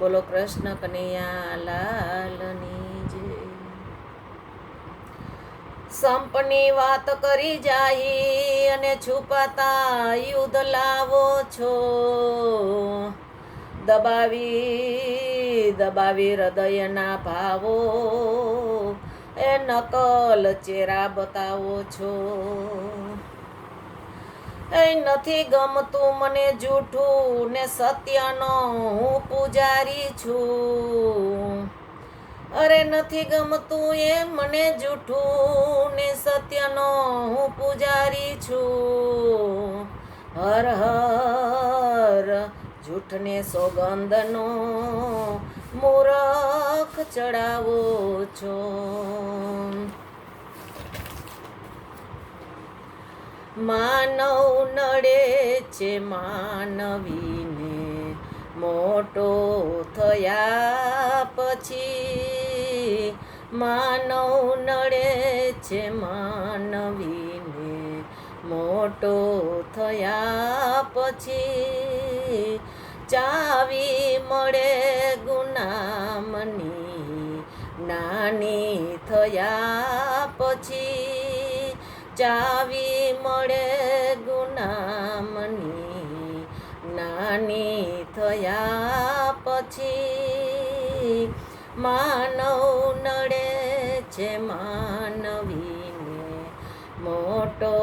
બોલો કૃષ્ણ કનૈયા લાલની જય. સંપની વાત કરી જાહી અને છુપાતા યુદ્ધ લાવો છો. દબાવી દબાવી હૃદયના ભાવો એ નકલ ચહેરા બતાવો છો. એ નથી ગમતું મને જૂઠું ને સત્યનો હું પૂજારી છું. અરે નથી ગમતું એ મને જૂઠું ને સત્યનો હું પૂજારી છું. હર હર જૂઠને સોગંદનો મૂરખ ચડાવો છો. માનવ નડે છે માનવીને મોટો થયા પછી. માનવ નડે છે માનવીને મોટો થયા પછી. ચાવી મળે ગુનામની નાની થયા પછી. ચાવી મળે ગુનામની નાની થયા પછી. માનવ નડે છે માનવીને મોટો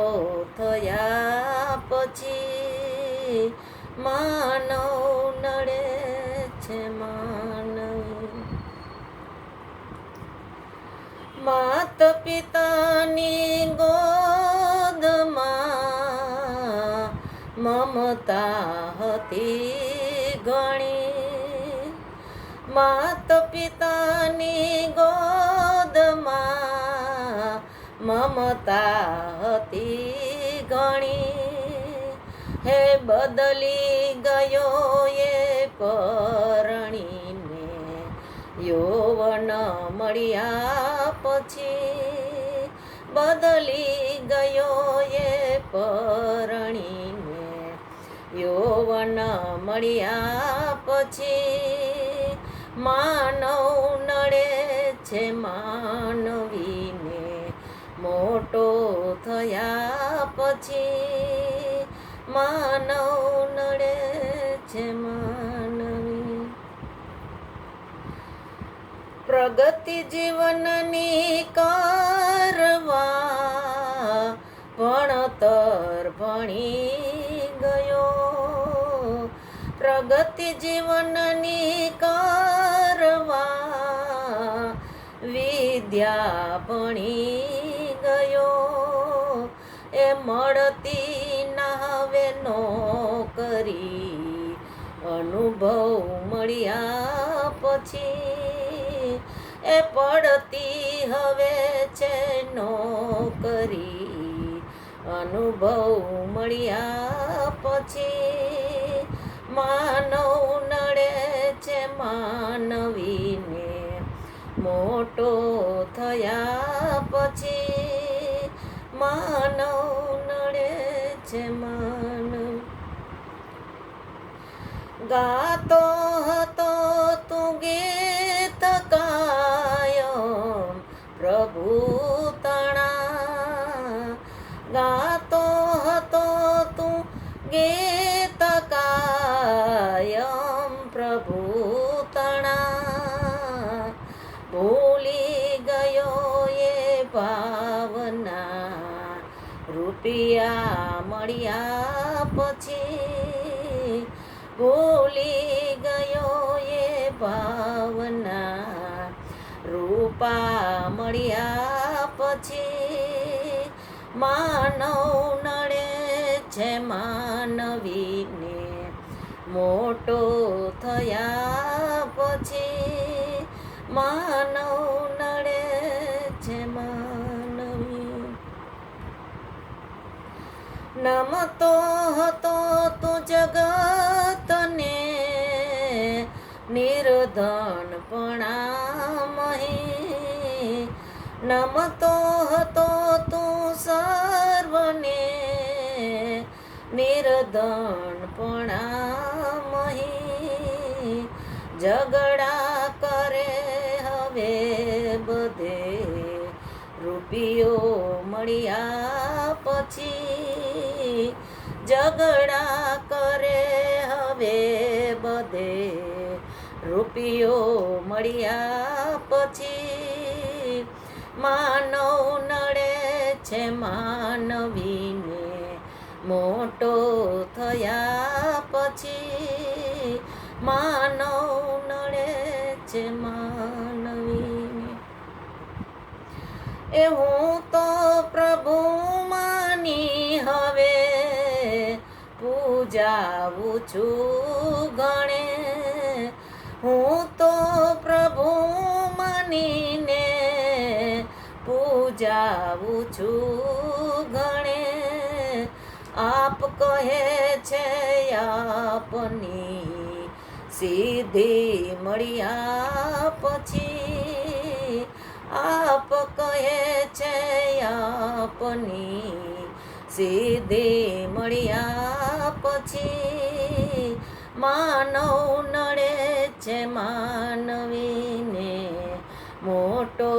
થયા પછી. માનવ નડે છે માનવી. માત પિતાની ગોદમાં મમતા હતી ઘણી. માત પિતાની ગોદમાં મમતા હતી ઘણી. હે બદલી ગયો એ પરણીને યૌવન મળ્યા પછી. બદલી ગયો એ પરણીને યૌવન મળ્યા પછી. માનવ નડે છે માનવીને મોટો થયા પછી. માનવ નડે છે માનવી. પ્રગતિ જીવનની કરવા ભણતર ભણી ગયો. પ્રગતિ જીવનની કરવા વિદ્યા ભણી ગયો. એ મળતી ના હવે નોકરી અનુભવ મળ્યા પછી. એ પડતી હવે છે નોકરી અનુભવ મળ્યા પછી. માનવ નડે છે માનવીને મોટો થયા પછી. માનવ નડે છે માનવ. ગાતો હતો તું ગીત કાયમ પ્રભુ તણા. ગાતો હતો તું ગીત કાયમ પ્રભુ તણા. ભૂલી ગયો એ ભાવના રૂપિયા મળ્યા પછી. ભૂલી ગયો એ ભાવના રૂપા મળ્યા પછી. માનવ નડે છે માનવીને મોટો થયા પછી. માનવ નડે છે માનવી. નમતો હતો તું જગતને નિર્ધનપણામહી. નમતો હતો તું સર્વને નિર્ધનપણામહી. ઝઘડા કરે હવે બધે, રૂપિયો મળ્યા પછી. ઝઘડા કરે હવે બધે, રૂપિયો મળ્યા પછી. માનવ નડે છે માનવીને, મોટો થયા પછી. માનવ નડે છે માનવીને. એ હું તો પ્રભુ માની હવે પૂજાવું છું ગણે. હું તો પ્રભુ માનીને પૂજાવું છું ગણે. આપ કહે છે આપની સિદ્ધિ મળ્યા પછી. આપ કહે છે આપની સિદ્ધિ મળ્યા પછી. માનવ નડે છે માનવીને, મોટો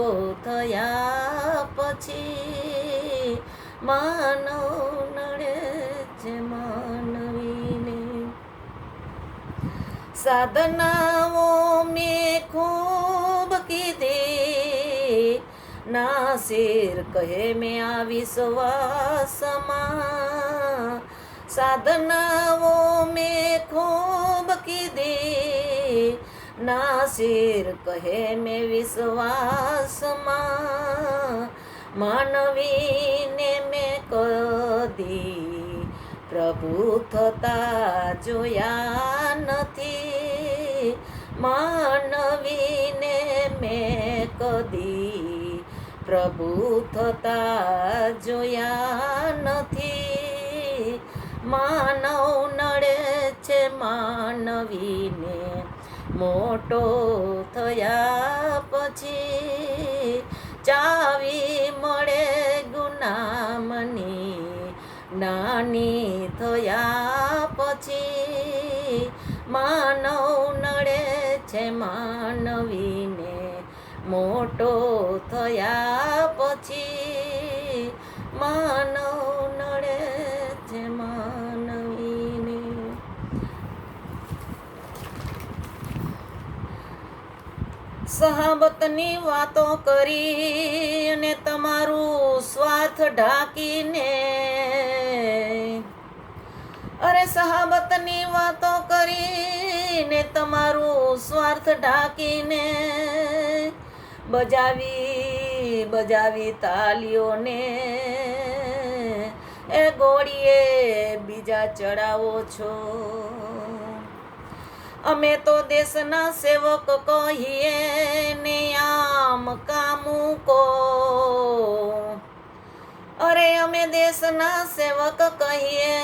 થયા પછી. માનવ નડે છે માનવીને. સાધનાઓ મેં ખૂબ કીધી, નાસિર કહે મેં આ વિશ્વાસમાં. સાધનાઓ મેં ખૂબ કીધી, નાસિર કહે મેં વિશ્વાસમાં. માનવીને મેં કદી પ્રભુ થતા જોયા નથી. માનવીને મેં કદી પ્રભુ થતા જોયા નથી. માનવ નડે છે માનવીને, મોટો થયા પછી. ચાવી મળે ગુનામની, નાની થયા પછી. માનવ નડે છે માનવીને, મોટો થયા પછી. માનવ નડે છે માનવીને. સહાબતની વાતો કરી અને તમારું સ્વાર્થ ઢાંકીને. અરે સહાબતની વાતો કરીને તમારું સ્વાર્થ ઢાંકીને. બજાવી તાલીઓને એ ગોળીએ બીજા ચડાવો છો. અમે તો દેશના સેવક કહીએ ને આમ કામુકો. અરે અમે દેશના સેવક કહીએ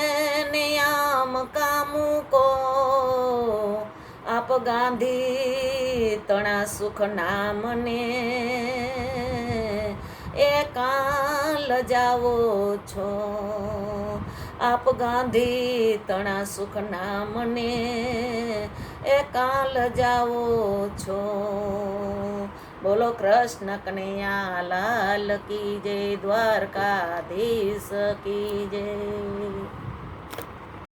ને આમ કામુકો. આપ ગાંધી તણા સુખ નામને એ કાં લજાવો છો. આપ ગાંધી તણા સુખ નામને એ કાં લજાવો છો. બોલો કૃષ્ણ કનૈયા લાલ કી જય, દ્વારકાધીશ કી જય.